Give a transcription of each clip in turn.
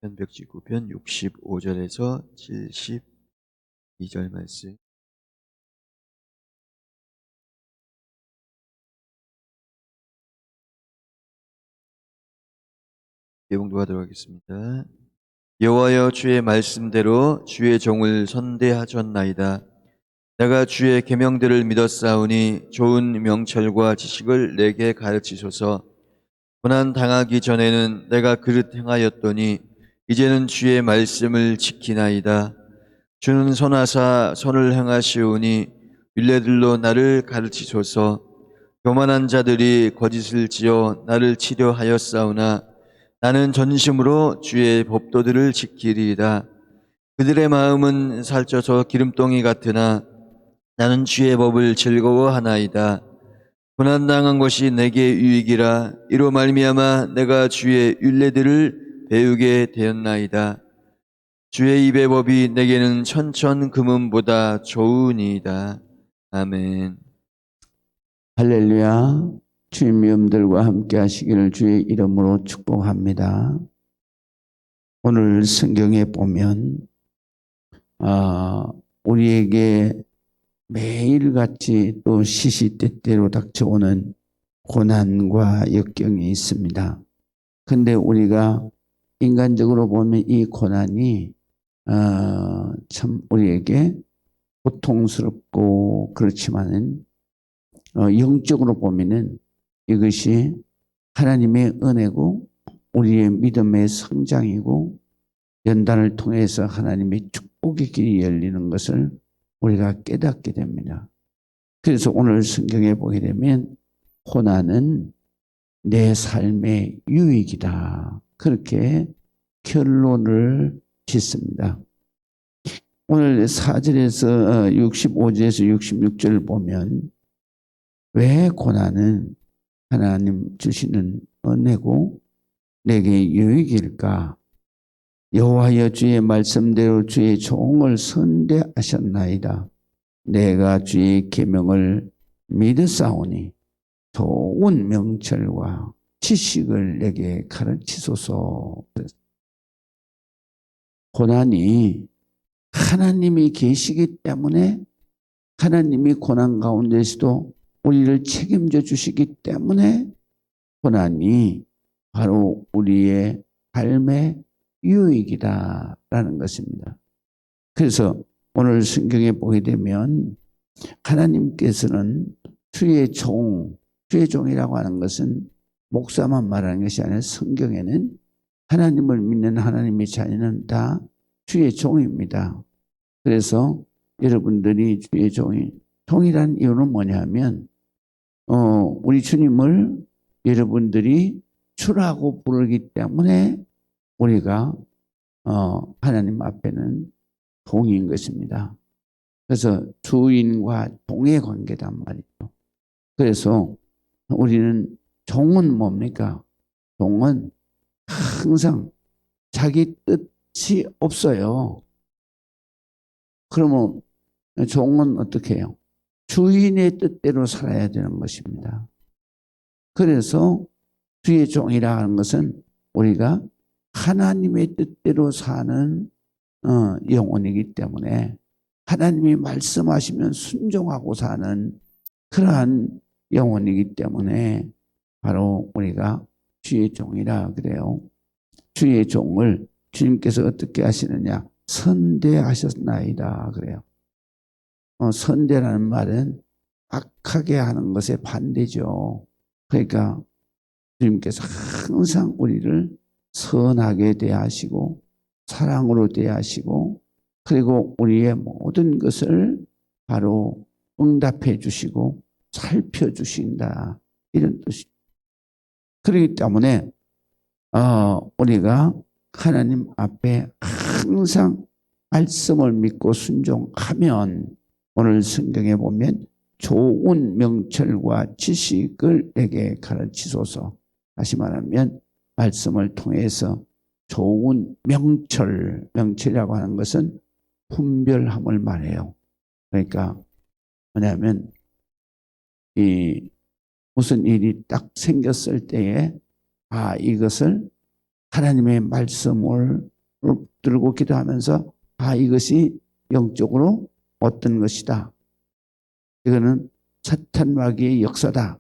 편백지구편 65절에서 72절 말씀. 예봉도하도록 하겠습니다. 여호와여, 주의 말씀대로 주의 종을 선대하셨나이다. 내가 주의 계명들을 믿었사오니 좋은 명철과 지식을 내게 가르치소서. 고난 당하기 전에는 내가 그릇 행하였더니 이제는 주의 말씀을 지키나이다. 주는 선하사 선을 행하시오니 율례들로 나를 가르치소서. 교만한 자들이 거짓을 지어 나를 치려하였사오나 나는 전심으로 주의 법도들을 지키리이다. 그들의 마음은 살쪄서 기름덩이 같으나 나는 주의 법을 즐거워하나이다. 고난당한 것이 내게 유익이라. 이로 말미암아 내가 주의 율례들을 배우게 되었나이다. 주의 입의 법이 내게는 천천 금은보다 좋으니이다. 아멘. 할렐루야. 주님의 음들과 함께 하시기를 주의 이름으로 축복합니다. 오늘 성경에 보면 우리에게 매일같이 또 시시때때로 닥쳐오는 고난과 역경이 있습니다. 근데 우리가 인간적으로 보면 이 고난이 참 우리에게 고통스럽고 그렇지만은 영적으로 보면은 이것이 하나님의 은혜고 우리의 믿음의 성장이고 연단을 통해서 하나님의 축복의 길이 열리는 것을 우리가 깨닫게 됩니다. 그래서 오늘 성경에 보게 되면 고난은 내 삶의 유익이다. 그렇게 결론을 짓습니다. 오늘 4절에서 65절에서 66절을 보면 왜 고난은 하나님 주시는 은혜고 내게 유익일까? 여호와여, 주의 말씀대로 주의 종을 선대하셨나이다. 내가 주의 계명을 믿으사오니 좋은 명철과 지식을 내게 가르치소서. 고난이 하나님이 계시기 때문에 하나님이 고난 가운데서도 우리를 책임져 주시기 때문에 고난이 바로 우리의 삶의 유익이다라는 것입니다. 그래서 오늘 성경에 보게 되면 하나님께서는 주의 종이라고 하는 것은 목사만 말하는 것이 아니라 성경에는 하나님을 믿는 하나님의 자녀는 다 주의 종입니다. 그래서 여러분들이 주의 종이란 이유는 뭐냐면 우리 주님을 여러분들이 주라고 부르기 때문에 우리가 하나님 앞에는 종인 것입니다. 그래서 주인과 종의 관계단 말이죠. 그래서 우리는 종은 뭡니까? 종은 항상 자기 뜻이 없어요. 그러면 종은 어떻게 해요? 주인의 뜻대로 살아야 되는 것입니다. 그래서 주의 종이라 하는 것은 우리가 하나님의 뜻대로 사는 영혼이기 때문에 하나님이 말씀하시면 순종하고 사는 그러한 영혼이기 때문에 바로 우리가 주의 종이라 그래요. 주의 종을 주님께서 어떻게 하시느냐? 선대하셨나이다 그래요. 선대라는 말은 악하게 하는 것의 반대죠. 그러니까 주님께서 항상 우리를 선하게 대하시고 사랑으로 대하시고 그리고 우리의 모든 것을 바로 응답해 주시고 살펴주신다 이런 뜻이죠. 그렇기 때문에 우리가 하나님 앞에 항상 말씀을 믿고 순종하면 오늘 성경에 보면 좋은 명철과 지식을 내게 가르치소서. 다시 말하면 말씀을 통해서 좋은 명철이라고 하는 것은 분별함을 말해요. 그러니까 뭐냐면 무슨 일이 딱 생겼을 때에 이것을 하나님의 말씀을 들고 기도하면서 이것이 영적으로 어떤 것이다. 이거는 사탄 마귀의 역사다.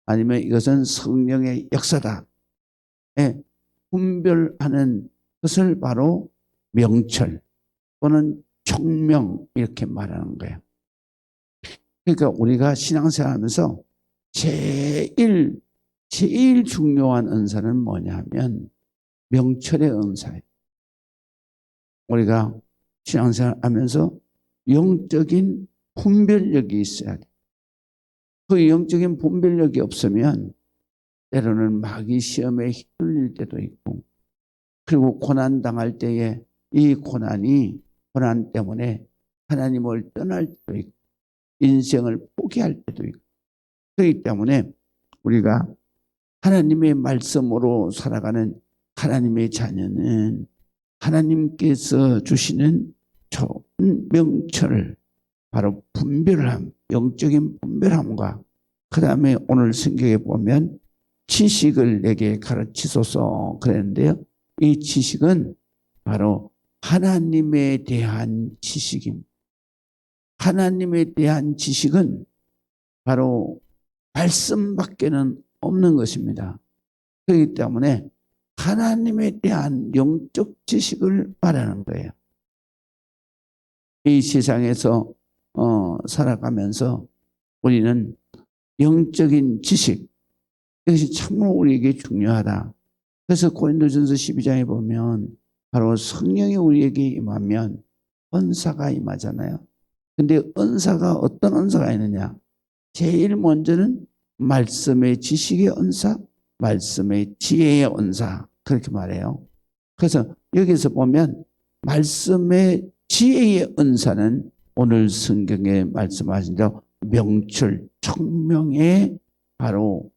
아니면 이것은 성령의 역사다. 분별하는 것을 바로 명철 또는 총명 이렇게 말하는 거예요. 그러니까 우리가 신앙생활하면서 제일 중요한 은사는 뭐냐 하면 명철의 은사예요. 우리가 신앙생활하면서 영적인 분별력이 있어야 돼요. 그 영적인 분별력이 없으면 때로는 마귀 시험에 휘둘릴 때도 있고, 그리고 고난 당할 때에 이 고난 때문에 하나님을 떠날 때도 있고 인생을 포기할 때도 있고, 그렇기 때문에 우리가 하나님의 말씀으로 살아가는 하나님의 자녀는 하나님께서 주시는 좋은 명철을 바로 분별함, 영적인 분별함과 그 다음에 오늘 성경에 보면 지식을 내게 가르치소서 그랬는데요. 이 지식은 바로 하나님에 대한 지식입니다. 하나님에 대한 지식은 바로 말씀밖에는 없는 것입니다. 그렇기 때문에 하나님에 대한 영적 지식을 말하는 거예요. 이 세상에서 살아가면서 우리는 영적인 지식, 이것이 참으로 우리에게 중요하다. 그래서 고린도전서 12장에 보면 바로 성령이 우리에게 임하면 은사가 임하잖아요. 근데 은사가 어떤 은사가 있느냐? 제일 먼저는 말씀의 지식의 은사, 말씀의 지혜의 은사 그렇게 말해요. 그래서 여기서 보면 말씀의 지혜의 은사는 오늘 성경에 말씀하신 대로 명철, 청명의 바로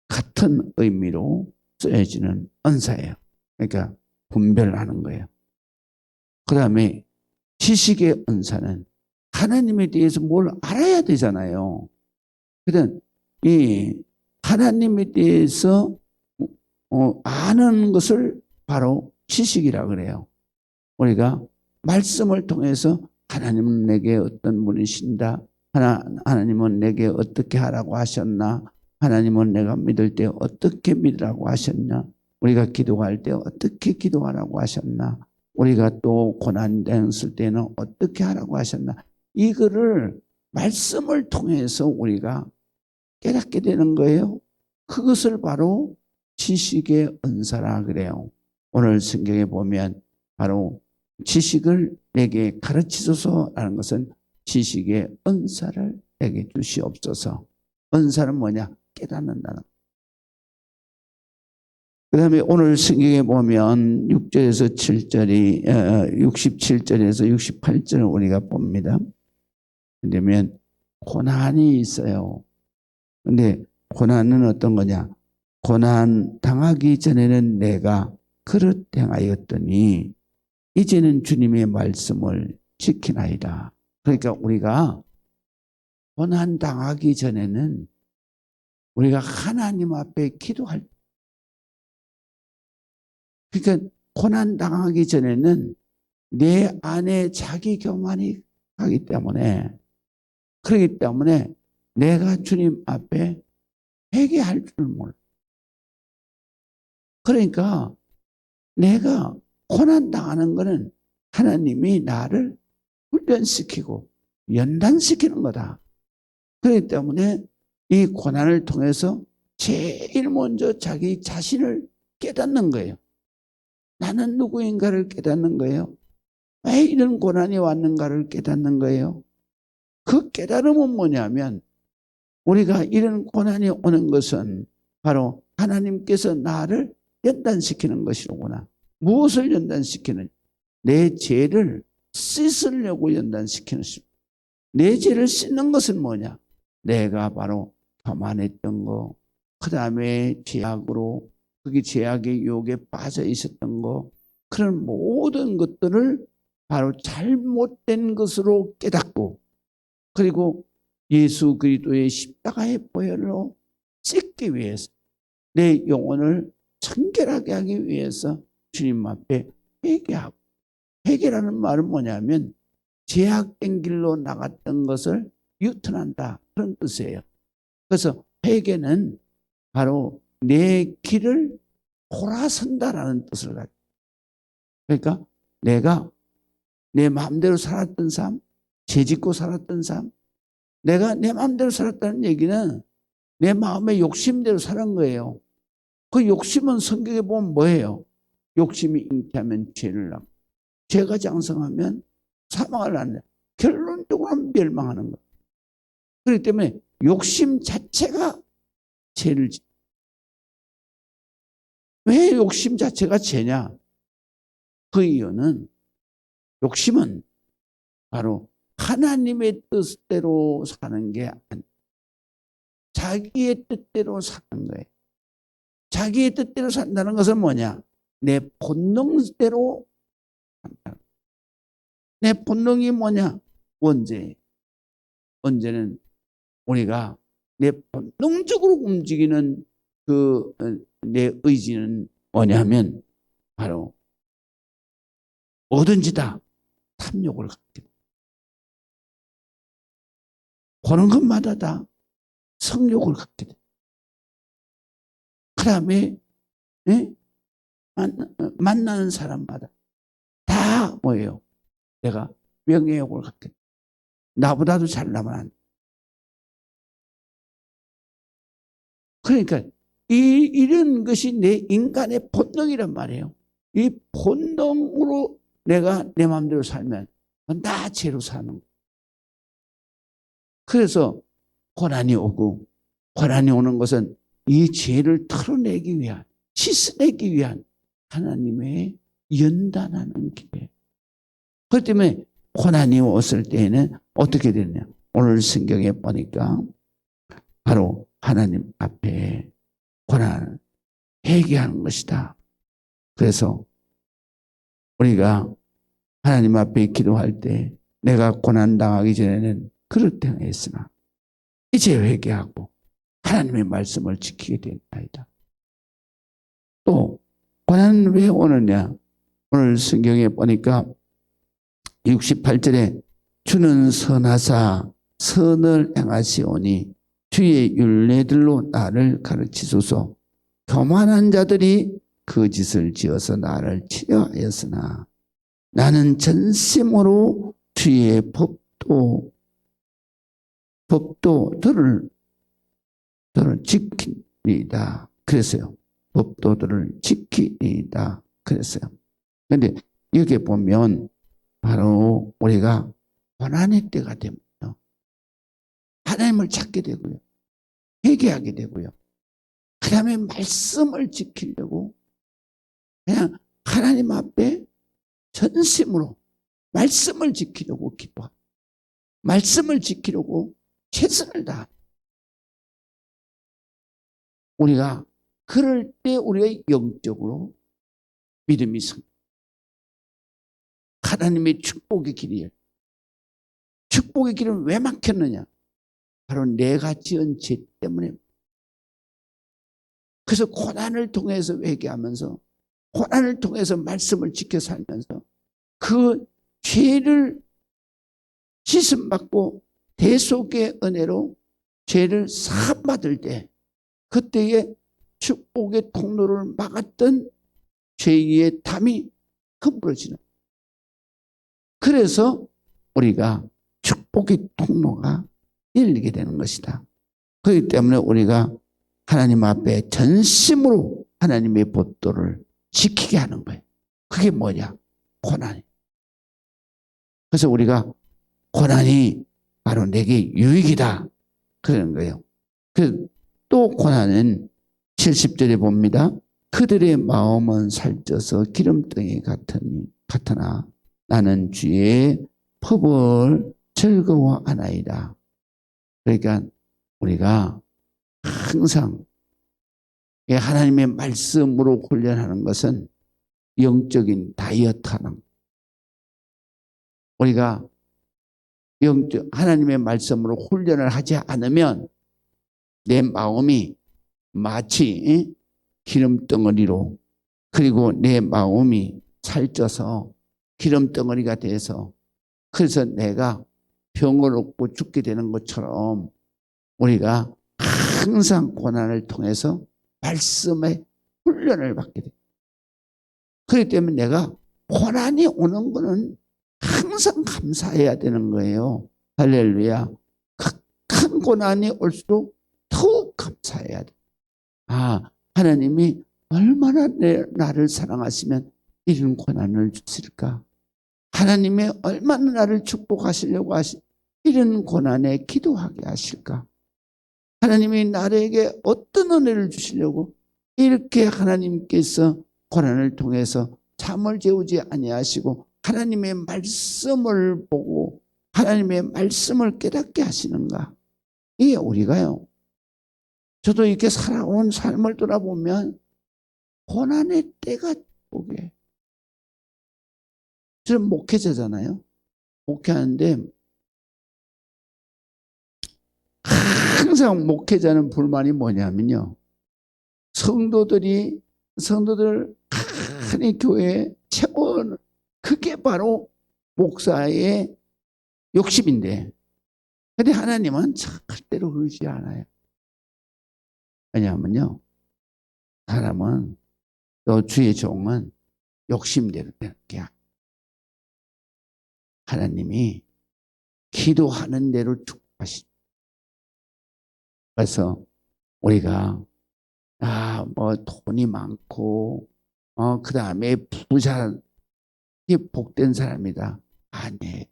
같은 의미로 쓰여지는 은사예요. 그러니까 분별하는 거예요. 그 다음에 지식의 은사는 하나님에 대해서 뭘 알아야 되잖아요. 그런 이 하나님에 대해서 아는 것을 바로 지식이라 그래요. 우리가 말씀을 통해서 하나님은 내게 어떤 분이신다. 하나님은 내게 어떻게 하라고 하셨나. 하나님은 내가 믿을 때 어떻게 믿으라고 하셨냐. 우리가 기도할 때 어떻게 기도하라고 하셨나. 우리가 또 고난당했을 때는 어떻게 하라고 하셨나. 이거를 말씀을 통해서 우리가 깨닫게 되는 거예요. 그것을 바로 지식의 은사라 그래요. 오늘 성경에 보면 바로 지식을 내게 가르치소서라는 것은 지식의 은사를 내게 주시옵소서. 은사는 뭐냐? 깨닫는다는. 그 다음에 오늘 성경에 보면 6절에서 7절이 67절에서 68절을 우리가 봅니다. 그러면 고난이 있어요. 근데 고난은 어떤 거냐? 고난 당하기 전에는 내가 그릇 행하였더니 이제는 주님의 말씀을 지키나이다. 그러니까 우리가 고난 당하기 전에는 우리가 하나님 앞에 기도할 때, 그러니까 고난 당하기 전에는 내 안에 자기 교만이 가기 때문에, 그렇기 때문에 내가 주님 앞에 회개할 줄 몰라. 그러니까 내가 고난 당하는 것은 하나님이 나를 훈련시키고 연단시키는 거다. 그렇기 때문에 이 고난을 통해서 제일 먼저 자기 자신을 깨닫는 거예요. 나는 누구인가를 깨닫는 거예요. 왜 이런 고난이 왔는가를 깨닫는 거예요. 그 깨달음은 뭐냐면 우리가 이런 고난이 오는 것은 바로 하나님께서 나를 연단시키는 것이로구나. 무엇을 연단시키는? 내 죄를 씻으려고 연단시키는 것입니다. 내 죄를 씻는 것은 뭐냐? 내가 바로 교만했던 거, 그 다음에 죄악으로, 그게 죄악의 유혹에 빠져 있었던 거, 그런 모든 것들을 바로 잘못된 것으로 깨닫고, 그리고 예수 그리스도의 십자가의 보혈로 씻기 위해서, 내 영혼을 청결하게 하기 위해서 주님 앞에 회개하고, 회개라는 말은 뭐냐면 제약된 길로 나갔던 것을 유턴한다, 그런 뜻이에요. 그래서 회개는 바로 내 길을 돌아선다라는 뜻을 가지고, 그러니까 내가 내 마음대로 살았던 삶, 죄짓고 살았던 삶, 내가 내 마음대로 살았다는 얘기는 내 마음의 욕심대로 사는 거예요. 그 욕심은 성경에 보면 뭐예요? 욕심이 잉태하면 죄를 낳고, 죄가 장성하면 사망을 낳는다. 결론적으로는 멸망하는 거예요. 그렇기 때문에 욕심 자체가 죄를 짓. 왜 욕심 자체가 죄냐? 그 이유는 욕심은 바로 하나님의 뜻대로 사는 게 아니에요. 자기의 뜻대로 사는 거예요. 자기의 뜻대로 산다는 것은 뭐냐? 내 본능대로 산다. 내 본능이 뭐냐? 원죄. 원죄는 우리가 내 본능적으로 움직이는 내 의지는 뭐냐면 바로 뭐든지 다 탐욕을 갖게 돼. 보는 것마다 다 성욕을 갖게 돼. 그 다음에 만나는 사람마다 다 뭐예요? 내가 명예욕을 갖게 돼. 나보다도 잘나면 안 돼. 그러니까 이런 것이 내 인간의 본능이란 말이에요. 이 본능으로 내가 내 마음대로 살면 나 죄로 사는 거예요. 그래서 고난이 오고, 고난이 오는 것은 이 죄를 털어내기 위한, 씻어내기 위한 하나님의 연단하는 기회. 그렇기 때문에 고난이 왔을 때에는 어떻게 되느냐? 오늘 성경에 보니까 바로 하나님 앞에 고난을 회개하는 것이다. 그래서 우리가 하나님 앞에 기도할 때 내가 고난 당하기 전에는 그릇 행했으나 이제 회개하고 하나님의 말씀을 지키게 된다이다. 또 고난은 왜 오느냐? 오늘 성경에 보니까 68절에 주는 선하사 선을 행하시오니 주의 율례들로 나를 가르치소서. 교만한 자들이 거짓을 지어서 나를 치려하였으나 나는 전심으로 주의 법도들을 지키리이다. 그랬어요. 법도들을 지키리이다. 그랬어요. 그런데 여기 보면 바로 우리가 고난의 때가 되면 하나님을 찾게 되고요. 회개하게 되고요. 그 다음에 말씀을 지키려고 그냥 하나님 앞에 전심으로 말씀을 지키려고 기도하고, 말씀을 지키려고 최선을 다하고, 우리가 그럴 때 우리가 영적으로 믿음이 성. 하나님의 축복의 길이에요. 축복의 길은 왜 막혔느냐? 바로 내가 지은 죄 때문에. 그래서 고난을 통해서 회개하면서, 고난을 통해서 말씀을 지켜 살면서 그 죄를 씻음받고 대속의 은혜로 죄를 사함받을 때, 그때의 축복의 통로를 막았던 죄의 담이 허물어지는. 그래서 우리가 축복의 통로가 열리게 되는 것이다. 그렇기 때문에 우리가 하나님 앞에 전심으로 하나님의 법도를 지키게 하는 거예요. 그게 뭐냐? 고난이. 그래서 우리가 고난이 바로 내게 유익이다, 그러는 거예요. 또 고난은 70절에 봅니다. 그들의 마음은 살쪄서 기름덩이 같으나 나는 주의 법을 즐거워하나이다. 그러니까 우리가 항상 하나님의 말씀으로 훈련하는 것은 영적인 다이어트하는, 우리가 하나님의 말씀으로 훈련을 하지 않으면 내 마음이 마치 기름덩어리로 그리고 내 마음이 살쪄서 기름덩어리가 돼서 그래서 내가 병을 얻고 죽게 되는 것처럼 우리가 항상 고난을 통해서 말씀의 훈련을 받게 돼. 그렇기 때문에 내가 고난이 오는 거는 항상 감사해야 되는 거예요. 할렐루야. 극한 고난이 올수록 더욱 감사해야 돼. 아, 하나님이 얼마나 나를 사랑하시면 이런 고난을 주실까? 하나님이 얼마나 나를 축복하시려고 이런 고난에 기도하게 하실까? 하나님이 나에게 어떤 은혜를 주시려고 이렇게 하나님께서 고난을 통해서 잠을 재우지 아니하시고 하나님의 말씀을 보고 하나님의 말씀을 깨닫게 하시는가? 이게 우리가요. 저도 이렇게 살아온 삶을 돌아보면 고난의 때가 오게. 저는 목회자잖아요. 목회하는데 항상 목회자는 불만이 뭐냐면요. 성도들 큰 교회에 채원 그게 바로 목사의 욕심인데 근데 하나님은 절대로 그러지 않아요. 왜냐하면요. 사람은 또 주의 종은 욕심대로 되는 게 아니에요. 하나님이 기도하는 대로 축복하시죠. 그래서 우리가 뭐 돈이 많고 그 다음에 부자 복된 사람이다. 아니에요.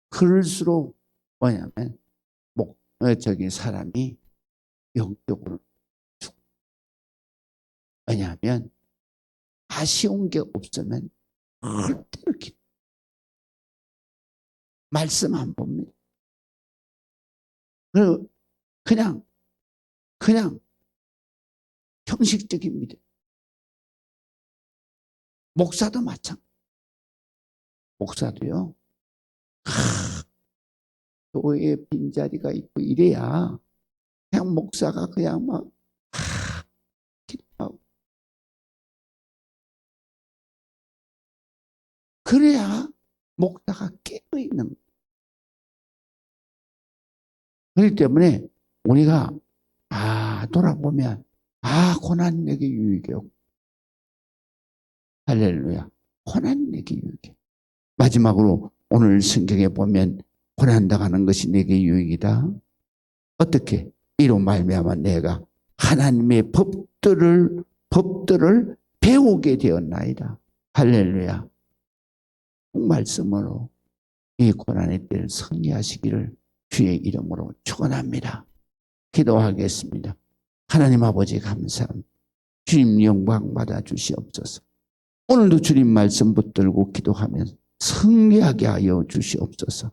그럴수록 뭐냐면 사람이 영적으로 죽어. 왜냐하면 아쉬운 게 없으면 절대로 말씀 안 봅니다. 그리고 그냥 형식적입니다. 목사도 마찬가지. 목사도요. 교회에 빈자리가 있고 이래야 그냥 목사가 그냥 막 기도하고 그래야 목사가 깨어있는 거예요. 그렇기 때문에 우리가 돌아보면 고난 내게 유익이요. 할렐루야. 고난 내게 유익이요. 마지막으로 오늘 성경에 보면 고난당하는 것이 내게 유익이다. 어떻게? 이로 말미암아 내가 하나님의 법들을 배우게 되었나이다. 할렐루야. 말씀으로 이 고난의 때를 승리하시기를 주의 이름으로 축원합니다. 기도하겠습니다. 하나님 아버지 감사합니다. 주님 영광 받아 주시옵소서. 오늘도 주님 말씀 붙들고 기도하면서 승리하게 하여 주시옵소서.